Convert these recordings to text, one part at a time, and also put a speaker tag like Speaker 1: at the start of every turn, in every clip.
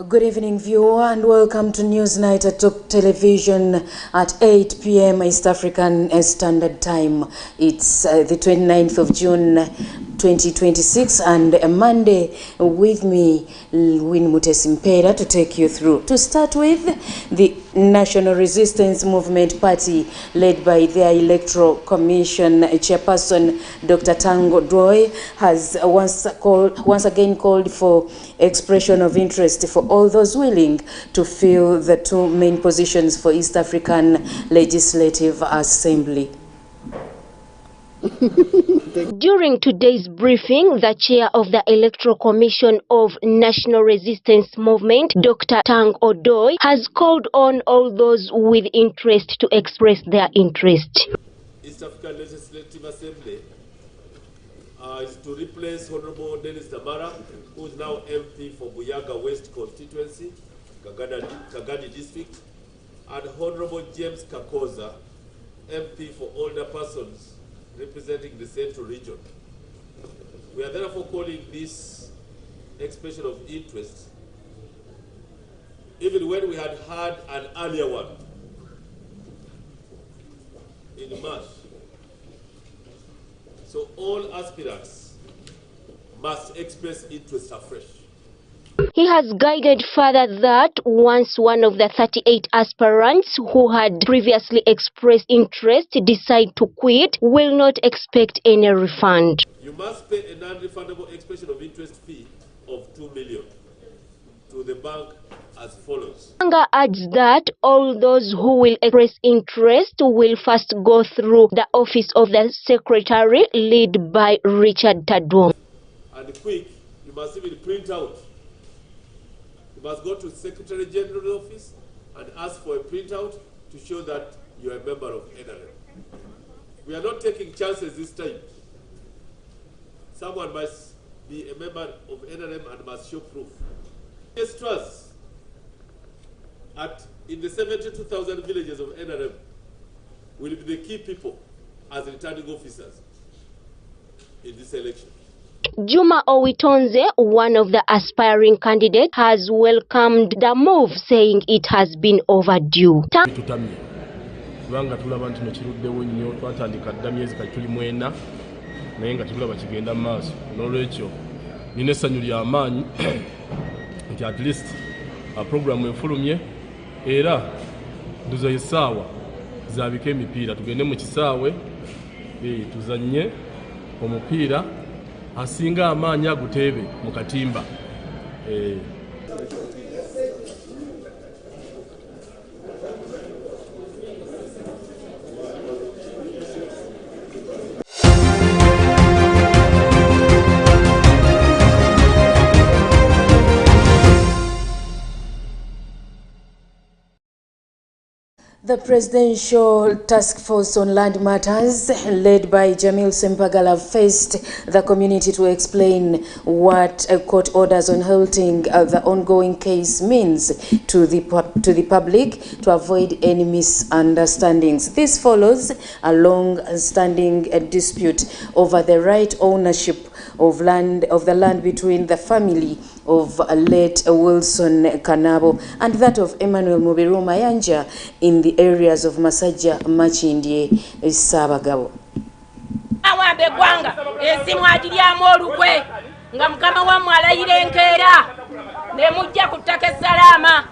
Speaker 1: Good evening, viewer, and welcome to Newsnight at Top Television at 8 p.m. East African Standard Time. It's the 29th of June 2026 and a Monday. With me, Win Mutesimpera, to take you through. To start with, the National Resistance Movement Party, led by their Electoral Commission chairperson, Dr. Tango Doi, has once again called for expression of interest for all those willing to fill the two main positions for East African Legislative Assembly.
Speaker 2: During today's briefing, the chair of the Electoral Commission of National Resistance Movement, Dr. Tang Odoi, has called on all those with interest to express their interest.
Speaker 3: East African Legislative Assembly is to replace Honorable Dennis Tamara, who is now MP for Buyaga West constituency, Kagadi district, and Honorable James Kakoza, MP for older persons, representing the Central region. We are therefore calling this expression of interest, even when we had an earlier one in March. So all aspirants must express interest afresh.
Speaker 2: He has guided further that once one of the 38 aspirants who had previously expressed interest decide to quit, will not expect any refund.
Speaker 3: You must pay a non-refundable expression of interest fee of 2 million to the bank as follows.
Speaker 2: Anga adds that all those who will express interest will first go through the office of the secretary, led by Richard Tadwong.
Speaker 3: And quick, you must even print out. You must go to Secretary General's office and ask for a printout to show that you are a member of NRM. We are not taking chances this time. Someone must be a member of NRM and must show proof. Trust in the 72,000 villages of NRM will be the key people as returning officers in this election.
Speaker 2: Juma Owitonze, one of the aspiring candidates, has welcomed the move, saying it has been overdue.
Speaker 4: At least a program efulumye era duzo yisawa zabike emipira tugende mu kisaawe tuzanye omupira asinga amaanyi agutebe mu katimba.
Speaker 1: The Presidential Task Force on Land Matters, led by Jamil Sempagala, faced the community to explain what court orders on halting the ongoing case means to the public to avoid any misunderstandings. This follows a long-standing dispute over the right ownership of the land between the family of late Wilson Kanabo and that of Emmanuel Mubiru Mayanja in the areas of Masajja, Machindye, Sabagabo.
Speaker 5: Awambe gwanga esimu ajiryamu olukwe nga mukama wammwe alayirenkera ne mujja ku ttaka essalama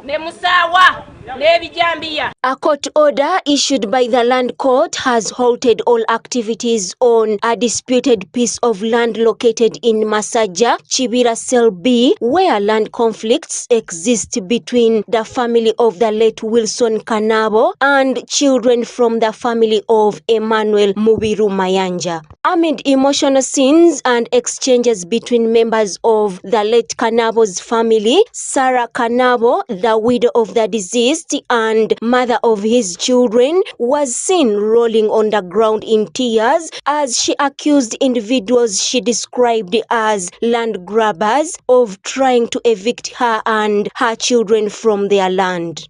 Speaker 5: ne musaawa n'ebijambiya.
Speaker 2: A court order issued by the Land Court has halted all activities on a disputed piece of land located in Masajja, Chibira Cell B, where land conflicts exist between the family of the late Wilson Kanabo and children from the family of Emmanuel Mubiru Mayanja. Amid emotional scenes and exchanges between members of the late Kanabo's family, Sarah Kanabo, the widow of the deceased and mother of his children, was seen rolling on the ground in tears as she accused individuals she described as land grabbers of trying to evict her and her children from their land.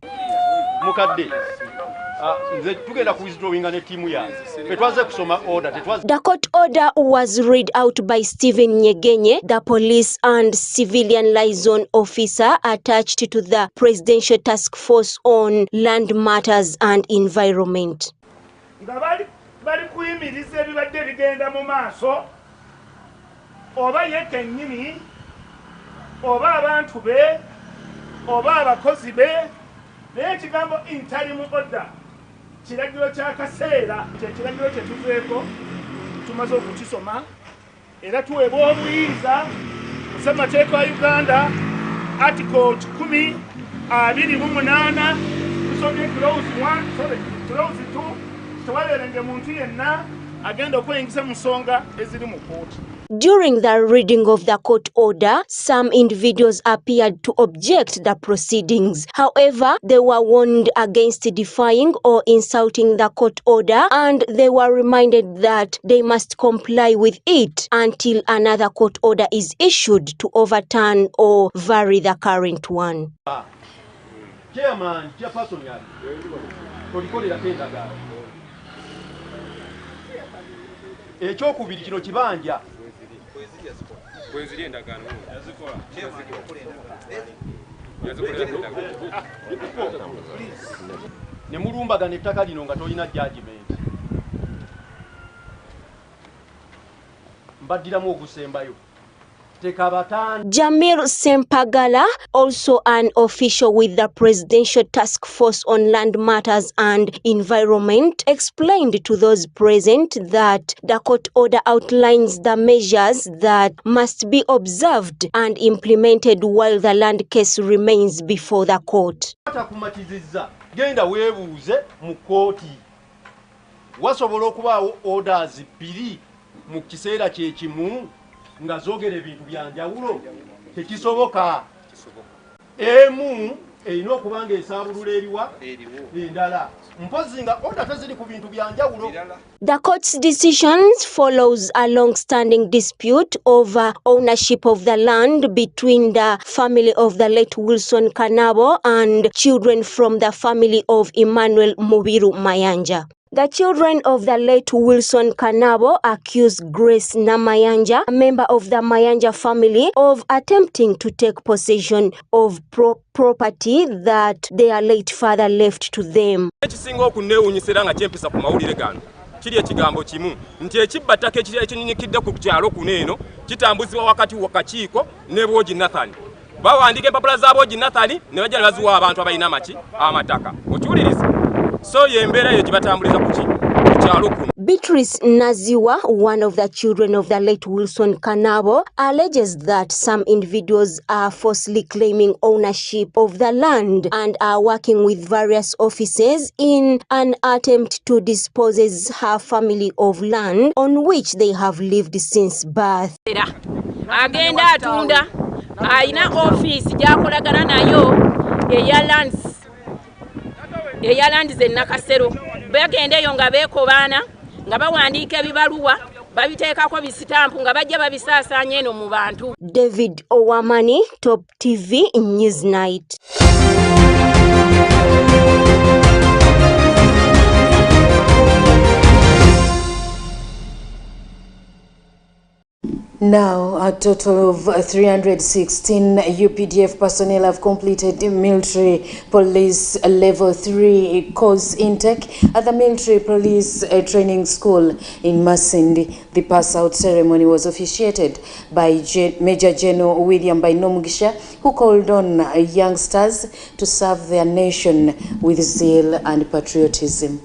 Speaker 6: Mukadde
Speaker 2: The court order was read out by Stephen Nyegenye, the police and civilian liaison officer attached to the Presidential Task Force on Land Matters and Environment.
Speaker 6: Bali kuyimiriza ebibadde bigenda mu maaso oba yekennyini oba abantu be oba abakozi be naye ekigambo interim order kiragiro kya kaseera kyekiragiro kye tuveeko tumaze okukisoma era tuweebwa obuyinza mu ssemateeka wa Uganda article 128 tusomye clause 2 tewaberenge muntu yenna agenda okweyingisa mu nsonga eziri mu kkooti.
Speaker 2: During the reading of the court order, some individuals appeared to object the proceedings. However, they were warned against defying or insulting the court order, and they were reminded that they must comply with it until another court order is issued to overturn or vary the current one.
Speaker 7: Chairman, ekyokubiri kino kibanja ne mulumbagana ettaka lino nga tolina judgment mbaddiramu ogusembayo.
Speaker 2: Jamil Sempagala, also an official with the Presidential Task Force on Land Matters and Environment, explained to those present that the court order outlines the measures that must be observed and implemented while the land case remains before the court.
Speaker 7: Genda weebuuze mu kkooti wasobola okubaawo orders bbiri mu kiseera kyekimu nga zoogera ebintu byanjawulo tekisoboka. Emu erina okuba nga esaabulula eriwa endala mpozi nga order teziri ku bintu byanjawulo.
Speaker 2: The court's decisions follows a long-standing dispute over ownership of the land between the family of the late Wilson Kanabo and children from the family of Emmanuel Mubiru Mayanja. The children of the late Wilson Kanabo accused Grace Namayanja, a member of the Mayanja family, of attempting to take possession of property that their late father left to them.
Speaker 8: Kiri ekigambo kimu nti ekibbataka ekinyinyikidde ku kyalo kuno eno kitambuzibwa wakati wakakiiko ne Bwogi Nathan. Bawandika empapula za Bwogi Nathan ne bajja baziwa abantu abalina amataka. Okiwuliriza? So yembeera yo gibatambuliza ku kyalo kuno.
Speaker 2: Beatrice Naziwa, one of the children of the late Wilson Kanabo, alleges that some individuals are falsely claiming ownership of the land and are working with various offices in an attempt to dispose her family of land on which they have lived since birth.
Speaker 5: Agenda atunda aina office gyakolagana nayo eya lands ennakasero bagendeyo nga beekobaana nga bawandiika ebibaluwa babiteekako bisitampu nga bajja babisaasaanya eno mu bantu.
Speaker 2: David Owamani, Top TV Newsnight.
Speaker 1: Now, a total of 316 UPDF personnel have completed the military police level 3 course intake at the military police training school in Masindi. The pass-out ceremony was officiated by Major General William Bainomugisha, who called on youngsters to serve their nation with zeal and patriotism.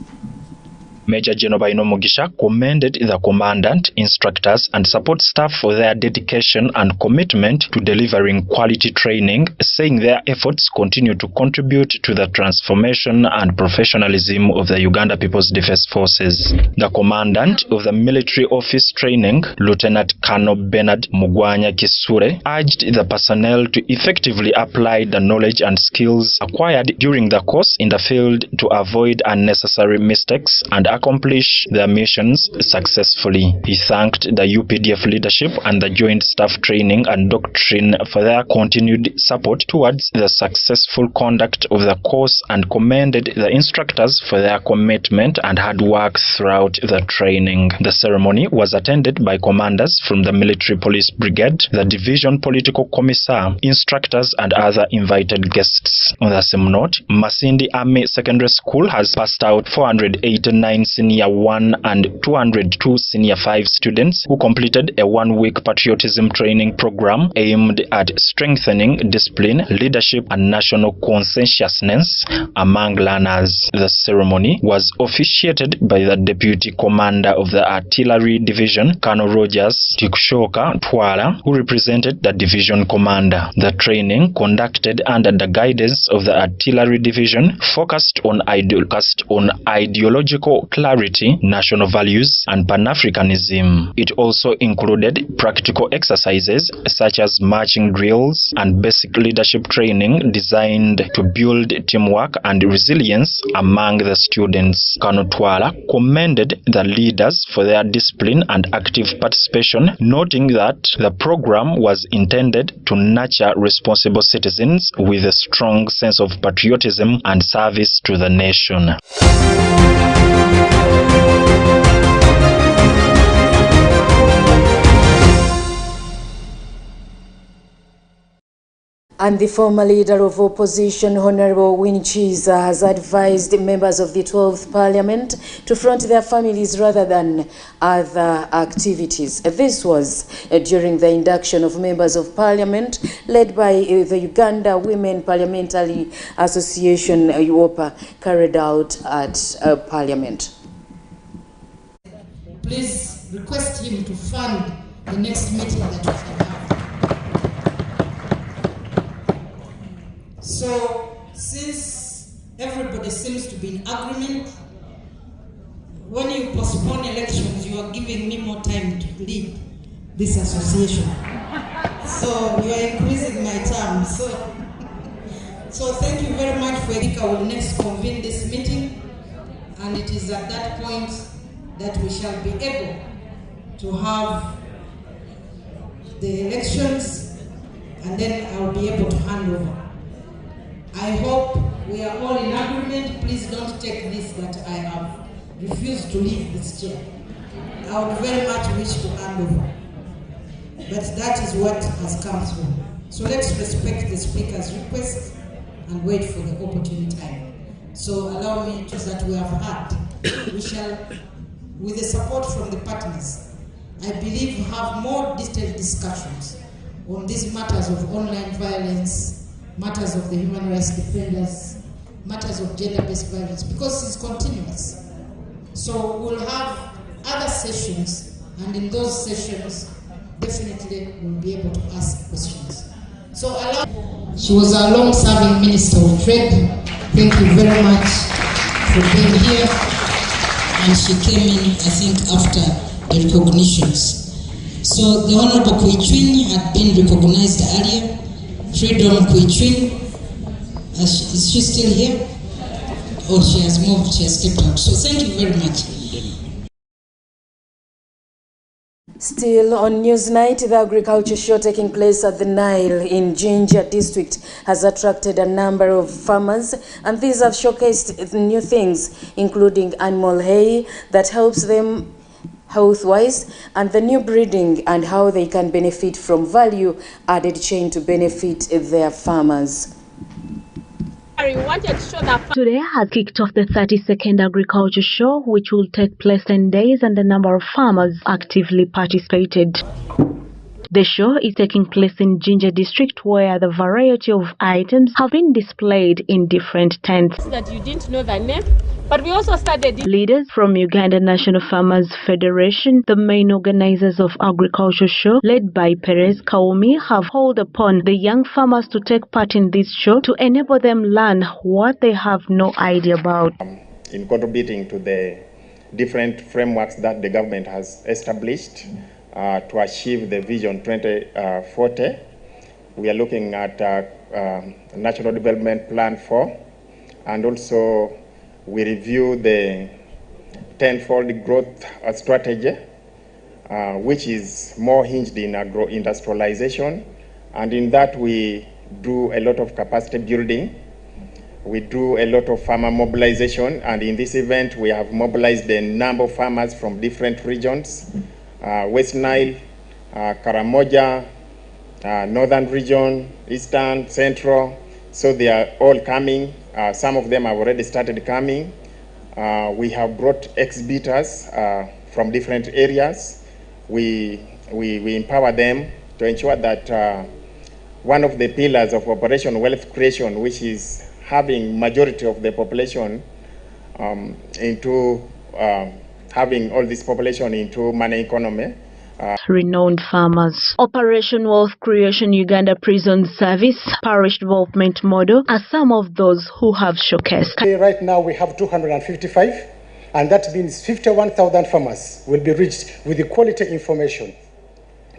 Speaker 9: Major General Bainomugisha commended the commandant, instructors and support staff for their dedication and commitment to delivering quality training, saying their efforts continue to contribute to the transformation and professionalism of the Uganda People's Defence Forces. The commandant of the military office training, Lieutenant Colonel Bernard Mugwanya Kisure, urged the personnel to effectively apply the knowledge and skills acquired during the course in the field to avoid unnecessary mistakes and accomplish their missions successfully. He thanked the UPDF leadership and the Joint Staff Training and Doctrine for their continued support towards the successful conduct of the course and commended the instructors for their commitment and hard work throughout the training. The ceremony was attended by commanders from the Military Police Brigade, the Division Political Commissar, instructors and other invited guests. On the same note, Masindi Army Secondary School has passed out 489 Senior 1 and 202 Senior 5 students who completed a one-week patriotism training program aimed at strengthening discipline, leadership and national conscientiousness among learners. The ceremony was officiated by the Deputy Commander of the Artillery Division, Colonel Rogers Tikushoka Twala, who represented the division commander. The training, conducted under the guidance of the Artillery Division, focused on ideological clarity, national values and Pan-Africanism. It also included practical exercises such as marching drills and basic leadership training designed to build teamwork and resilience among the students. Colonel Twala commended the leaders for their discipline and active participation, noting that the program was intended to nurture responsible citizens with a strong sense of patriotism and service to the nation.
Speaker 1: And the former leader of opposition, Honorable Winnie Chiza, has advised members of the 12th Parliament to front their families rather than other activities. This was during the induction of members of Parliament led by the Uganda Women Parliamentary Association, UOPA, carried out at Parliament.
Speaker 10: Please request him to fund the next meeting that we have. So, since everybody seems to be in agreement, when you postpone elections, you are giving me more time to lead this association. So, you are increasing my term. So thank you very much for it. I will next convene this meeting, and it is at that point that we shall be able to have the elections, and then I will be able to hand over. I hope we are all in agreement. Please don't take this that I have refused to leave this chair. I would very much wish to hand over, but that is what has come through. So let's respect the Speaker's request and wait for the opportune time. So allow me to that we have had. We shall, with the support from the partners, I believe have more detailed discussions on these matters of online violence, matters of the human rights defenders, matters of gender-based violence, because it's continuous. So we'll have other sessions, and in those sessions, definitely we'll be able to ask questions. So she was our long-serving Minister of Trade. Thank you very much for being here. And she came in, I think, after the recognitions. So the Honorable Kuichwin had been recognized earlier. Freedom Kuichwin, is she still here? Or she has moved, she has stepped out. So thank you very much.
Speaker 1: Still on Newsnight, the agriculture show taking place at the Nile in Jinja district has attracted a number of farmers, and these have showcased new things, including animal hay that helps them health-wise, and the new breeding and how they can benefit from value-added chain to benefit their farmers.
Speaker 2: Today has kicked off the 32nd Agriculture Show, which will take place 10 days, and a number of farmers actively participated. The show is taking place in Jinja district, where the variety of items have been displayed in different tents.
Speaker 5: That you didn't know the name, but we also started.
Speaker 2: Leaders from Uganda National Farmers Federation, the main organizers of Agriculture Show, led by Perez Kaumi, have called upon the young farmers to take part in this show to enable them learn what they have no idea about.
Speaker 11: In contributing to the different frameworks that the government has established to achieve the Vision 2040, we are looking at National Development Plan 4, and also we review the 10-fold growth strategy, which is more hinged in agro-industrialization. And in that, we do a lot of capacity building. We do a lot of farmer mobilization. And in this event, we have mobilized a number of farmers from different regions, West Nile, Karamoja, Northern region, Eastern, Central. So they are all coming. Some of them have already started coming. We have brought exhibitors from different areas. We empower them to ensure that one of the pillars of Operation Wealth Creation, which is having majority of the population into having all this population into money economy.
Speaker 12: Renowned farmers. Operation Wealth Creation Uganda Prison Service Parish Development Model are some of those who have showcased.
Speaker 13: Right now we have 255, and that means 51,000 farmers will be reached with the quality information,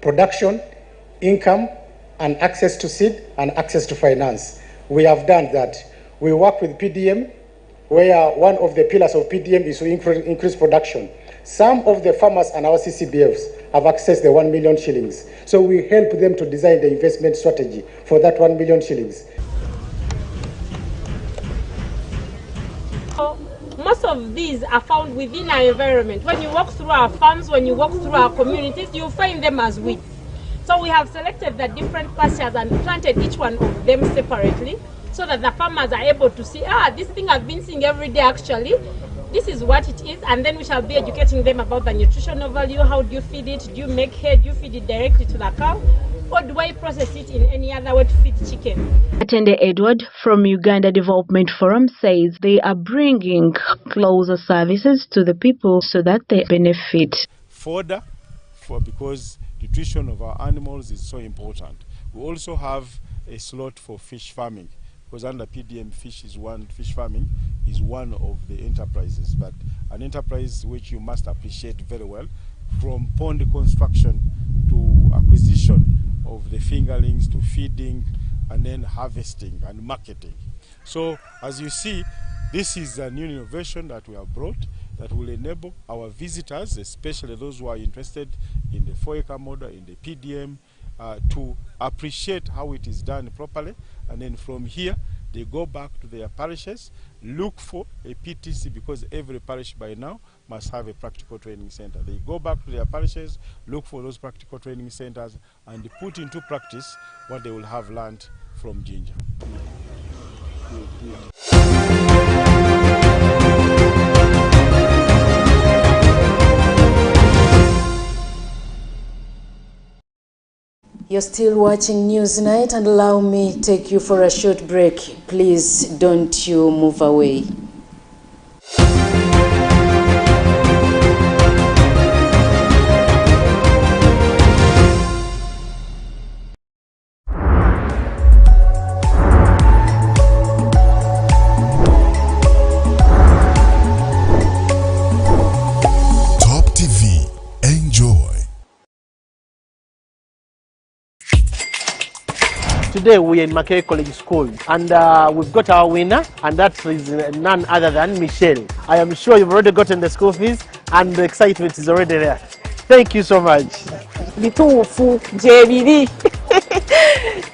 Speaker 13: production, income, and access to seed and access to finance. We have done that. We work with PDM, where one of the pillars of PDM is to increase production. Some of the farmers and our CCBFs have accessed the 1 million shillings. So we help them to design the investment strategy for that 1 million shillings.
Speaker 14: Most of these are found within our environment. When you walk through our farms, when you walk through our communities, you'll find them as weeds. So we have selected the different pastures and planted each one of them separately so that the farmers are able to see, this thing I've been seeing every day actually. This is what it is, and then we shall be educating them about the nutritional value. How do you feed it? Do you make hay? Do you feed it directly to the cow? Or do I process it in any other way to feed chicken?
Speaker 12: Atende Edward from Uganda Development Forum says they are bringing closer services to the people so that they benefit.
Speaker 15: Fodder, because nutrition of our animals is so important. We also have a slot for fish farming, because under PDM fish farming is one of the enterprises, but an enterprise which you must appreciate very well, from pond construction to acquisition of the fingerlings to feeding and then harvesting and marketing. So as you see, this is a new innovation that we have brought that will enable our visitors, especially those who are interested in the FOICA model, in the PDM, to appreciate how it is done properly, and then from here they go back to their parishes, look for a PTC, because every parish by now must have a practical training center. They go back to their parishes, look for those practical training centers, and put into practice what they will have learned from Ginger.
Speaker 1: You're still watching Newsnight, and allow me to take you for a short break. Please don't you move away.
Speaker 16: Today we are in Makerere College School, and we've got our winner, and that is none other than Michelle. I am sure you've already gotten the school fees, and the excitement is already there. Thank you so much.
Speaker 17: Bitufu JBD.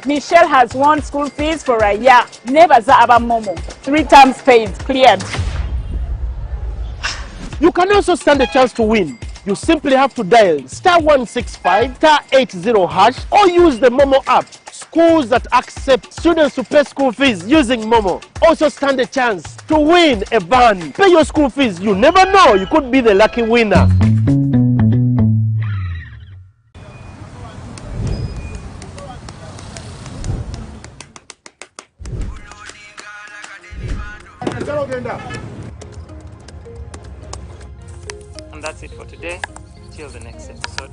Speaker 17: Michelle has won school fees for a year. Never Zaba Momo. 3 times paid, cleared.
Speaker 16: You can also stand a chance to win. You simply have to dial *165 *80# or use the Momo app. Schools that accept students to pay school fees using Momo also stand a chance to win a van. Pay your school fees. You never know, you could be the lucky winner.
Speaker 18: And that's it for today. Till the next episode.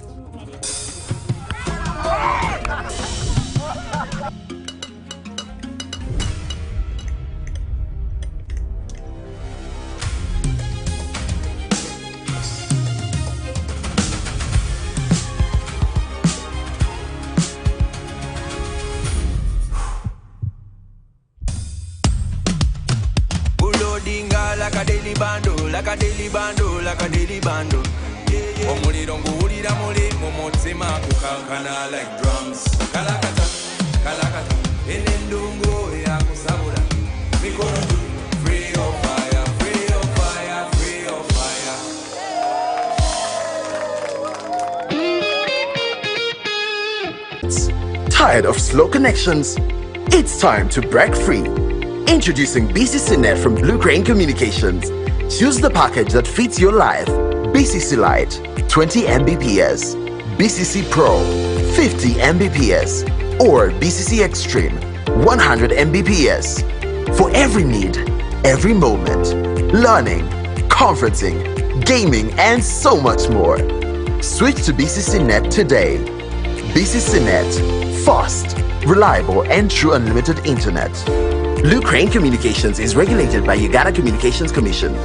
Speaker 19: Bulodinga like a daily bundle. like a daily bando, like a daily bando. Omuliro nguwulira muli mu mutima kukankana like drums. Kalakata, kalakata, enendungu ya kusabula. Mikono juu, free of fire, free of fire, free of fire.
Speaker 20: Tired of slow connections? It's time to break free. Introducing BCC Net from Blue Crane Communications. Choose the package that fits your life. BCC Lite, 20 Mbps. BCC Pro, 50 Mbps. Or BCC Extreme, 100 Mbps. For every need, every moment. Learning, conferencing, gaming, and so much more. Switch to BCC Net today. BCC Net, fast, reliable, and true unlimited internet. Blue Crane Communications is regulated by Uganda Communications Commission.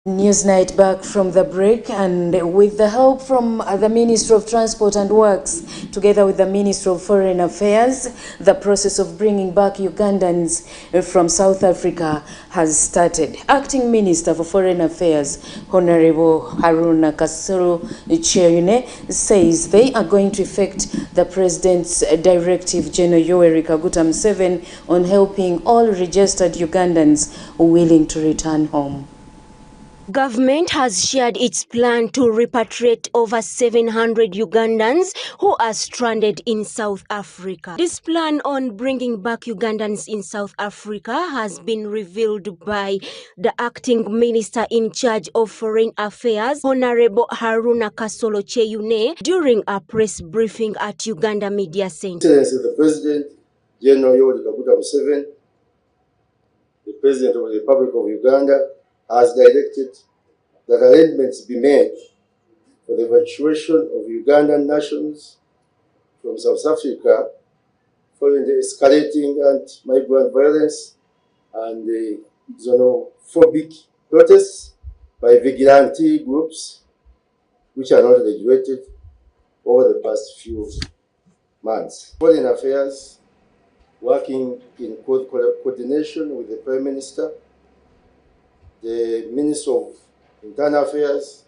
Speaker 1: Newsnight back from the break, and with the help from the Ministry of Transport and Works, together with the Ministry of Foreign Affairs, the process of bringing back Ugandans from South Africa has started. Acting Minister for Foreign Affairs, Honorable Haruna Kasolo Cheyune, says they are going to effect the President's Directive General Yoweri Kaguta Museveni on helping all registered Ugandans willing to return home.
Speaker 2: Government has shared its plan to repatriate over 700 Ugandans who are stranded in South Africa. This plan on bringing back Ugandans in South Africa has been revealed by the acting minister in charge of foreign affairs, Honorable Haruna Kasolo Cheyune, during a press briefing at Uganda Media Center.
Speaker 21: Excellency the President, General Yoweri Kaguta Museveni, the President of the Republic of Uganda, has directed that arrangements be made for the evacuation of Ugandan nationals from South Africa following the escalating anti-migrant violence and the xenophobic protests by vigilante groups which are not regulated over the past few months. Foreign Affairs, working in coordination with the Prime Minister, the Minister of Internal Affairs,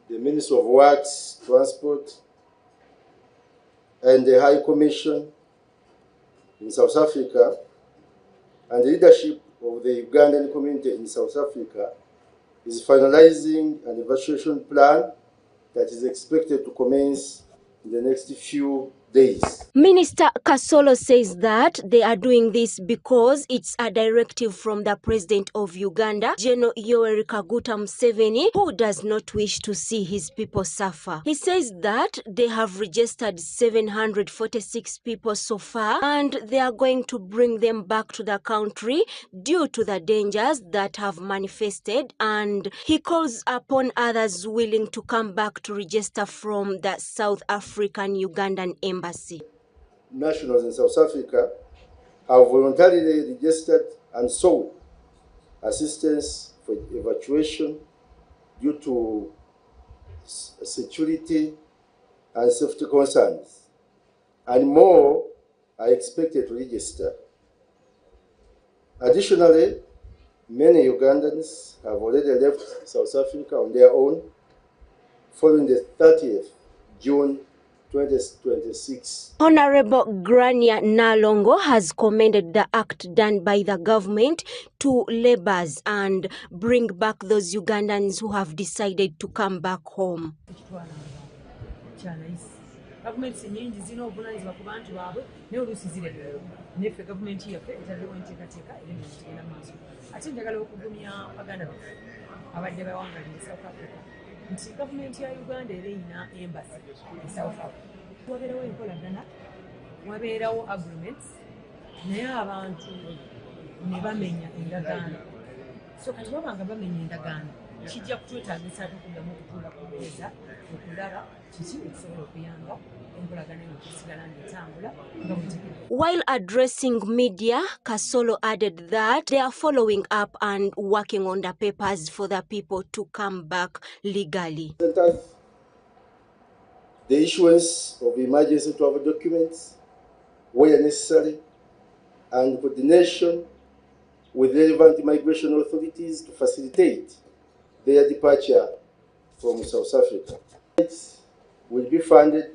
Speaker 21: the Minister of Works, Transport, and the High Commission in South Africa, and the leadership of the Ugandan community in South Africa, is finalizing an evacuation plan that is expected to commence in the next few days.
Speaker 2: Minister Kasolo says that they are doing this because it's a directive from the President of Uganda, General Yoweri Kaguta Museveni, who does not wish to see his people suffer. He says that they have registered 746 people so far, and they are going to bring them back to the country due to the dangers that have manifested, and he calls upon others willing to come back to register from the South African Ugandan Embassy.
Speaker 21: Nationals in South Africa have voluntarily registered and sought assistance for evacuation due to security and safety concerns, and more are expected to register. Additionally, many Ugandans have already left South Africa on their own following the 30th June 2026.
Speaker 2: Honorable Grania Nalongo has commended the act done by the government to labours and bring back those Ugandans who have decided to come back home.
Speaker 3: Governments nyingi zino obuvunaanyizibwa ku bantu baabwe naye oluusi ziremererwa neffe gavumenti yaffe etaddewo enteekateeka eri mugenda maaso ate njagala okugumya baganda baffe abadde bawangalira South Africa nti gavumenti ya Uganda era erina embassy e South Africa wabeerawo enkolagana wabeerawo agreements naye abantu ne bamenya endagaano so kati babanga bamenya endagaano kijja kutwetaagisa tukuddamu okutuula ku mmeeza okulaba kiki ekisobola okuyamba enkolagana eno okusigala ng'etambula nga bwetegeka.
Speaker 2: While addressing media, Kasolo added that they are following up and working on the papers for the people to come back legally.
Speaker 21: The issuance of emergency travel documents where necessary and coordination with relevant immigration authorities to facilitate their departure from South Africa. It will be funded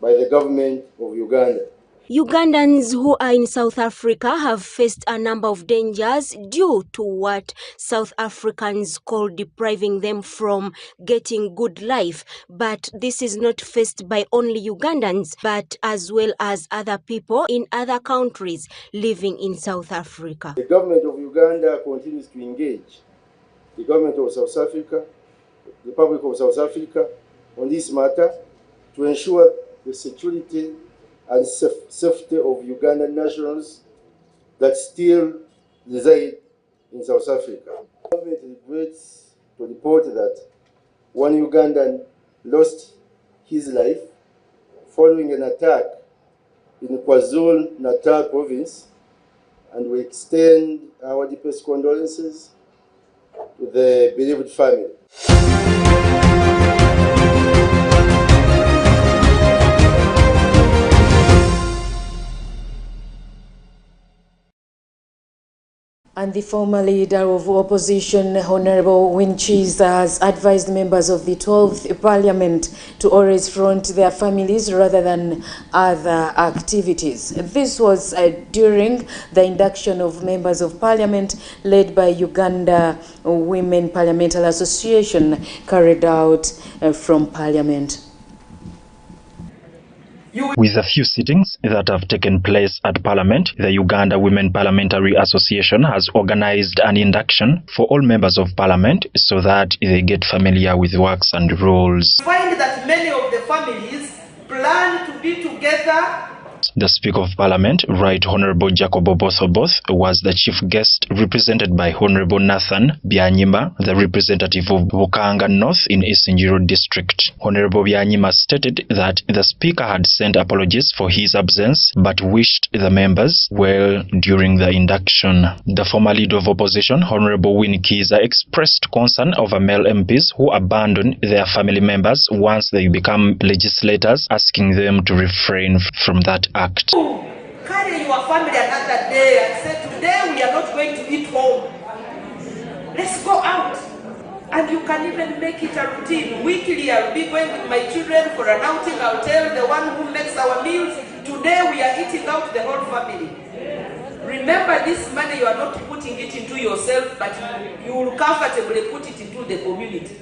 Speaker 21: by the government of Uganda.
Speaker 2: Ugandans who are in South Africa have faced a number of dangers due to what South Africans call depriving them from getting good life. But this is not faced by only Ugandans, but as well as other people in other countries living in South Africa.
Speaker 21: The government of Uganda continues to engage the government of South Africa, the Republic of South Africa, on this matter to ensure the security and safety of Ugandan nationals that still reside in South Africa. The government regrets to report that one Ugandan lost his life following an attack in KwaZulu-Natal province, and we extend our deepest condolences to the bereaved family.
Speaker 1: And the former leader of opposition, Honorable Winchis, has advised members of the 12th Parliament to always front their families rather than other activities. This was during the induction of members of Parliament led by Uganda Women Parliamentary Association carried out from Parliament.
Speaker 9: With a few sittings that have taken place at Parliament, the Uganda Women Parliamentary Association has organized an induction for all members of Parliament so that they get familiar with works and roles.
Speaker 22: Find that many of the families plan to be together.
Speaker 9: The Speaker of Parliament, Right Honorable Jacob Oboth was the chief guest, represented by Honorable Nathan Byanyima, the representative of Bukanga North in Isingiro District. Honorable Byanyima stated that the Speaker had sent apologies for his absence but wished the members well during the induction. The former leader of opposition, Honorable Winnie Kiza, expressed concern over male MPs who abandon their family members once they become legislators, asking them to refrain from that act.
Speaker 22: Carry your family another day and say, today we are not going to eat home. Let's go out. And you can even make it a routine. Weekly I'll be going with my children for an outing. I'll tell the one who makes our meals, today we are eating out the whole family. Remember, this money you are not putting it into yourself, but you will comfortably put it into the community.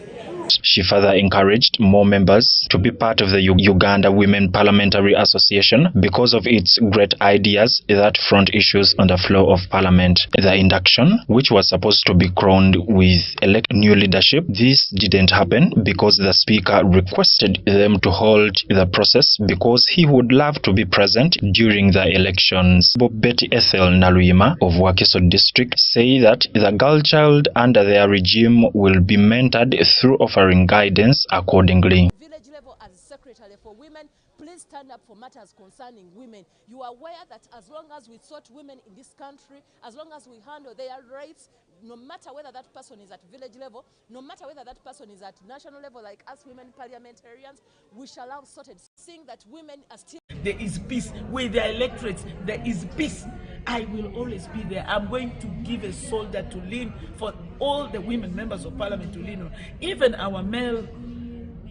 Speaker 9: She further encouraged more members to be part of the Uganda Women Parliamentary Association because of its great ideas that front issues on the floor of Parliament. The induction, which was supposed to be crowned with new leadership, this didn't happen because the Speaker requested them to hold the process because he would love to be present during the elections. Betty Ethel Naluyima of Wakiso District say that the girl child under their regime will be mentored through offering guidance accordingly.
Speaker 23: Village level as secretary for women, please stand up for matters concerning women. You are aware that as long as we sort women in this country, as long as we handle their rights, no matter whether that person is at village level, no matter whether that person is at national level like us women parliamentarians, we shall have sorted. Seeing that women are still...
Speaker 24: There is peace. With the electorates, there is peace. I will always be there. I'm going to give a shoulder to lean for all the women members of Parliament to lean on. Even our male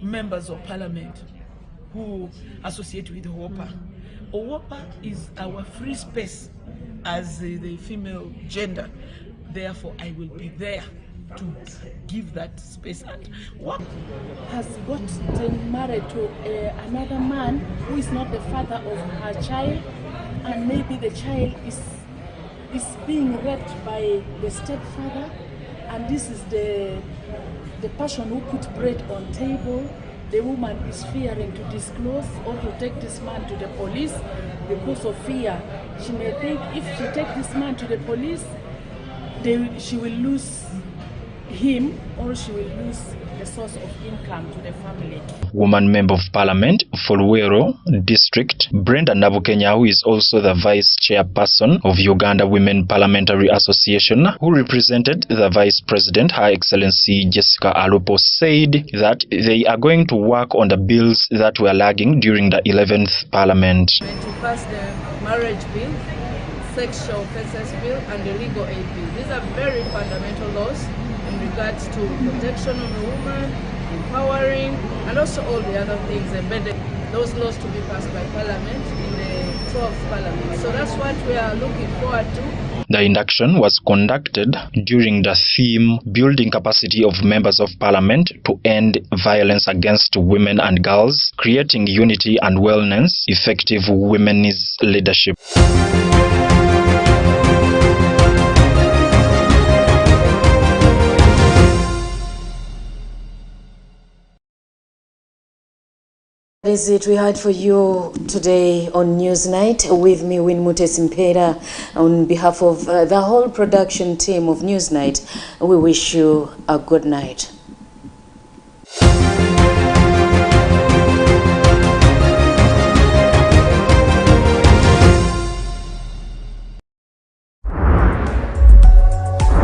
Speaker 24: members of Parliament who associate with OWOPA. OWOPA is our free space as the female gender. Therefore, I will be there to give that space and work.
Speaker 17: Has gotten married to another man who is not the father of her child, and maybe the child is being raped by the stepfather, and this is the person who put bread on table. The woman is fearing to disclose or to take this man to the police because of fear. She may think if she takes this man to the police, she will lose him, or she will lose the source of income to the family.
Speaker 9: Woman Member of Parliament for Luweero District, Brenda Nabukenya, who is also the Vice Chairperson of Uganda Women Parliamentary Association, who represented the Vice President, Her Excellency Jessica Alupo, said that they are going to work on the bills that were lagging during the 11th Parliament.
Speaker 4: To pass the marriage bill, sexual offences bill, and the legal aid bill. These are very fundamental laws in regards to protection of the woman, empowering, and also all the other things embedded. Those laws to be passed by Parliament in the 12th Parliament. So that's what we are looking forward to.
Speaker 9: The induction was conducted during the theme Building Capacity of Members of Parliament to End Violence Against Women and Girls, Creating Unity and Wellness, Effective Women's Leadership.
Speaker 1: That is it we had for you today on Newsnight. With me, Winmute Simpera. On behalf of the whole production team of Newsnight, we wish you a good night.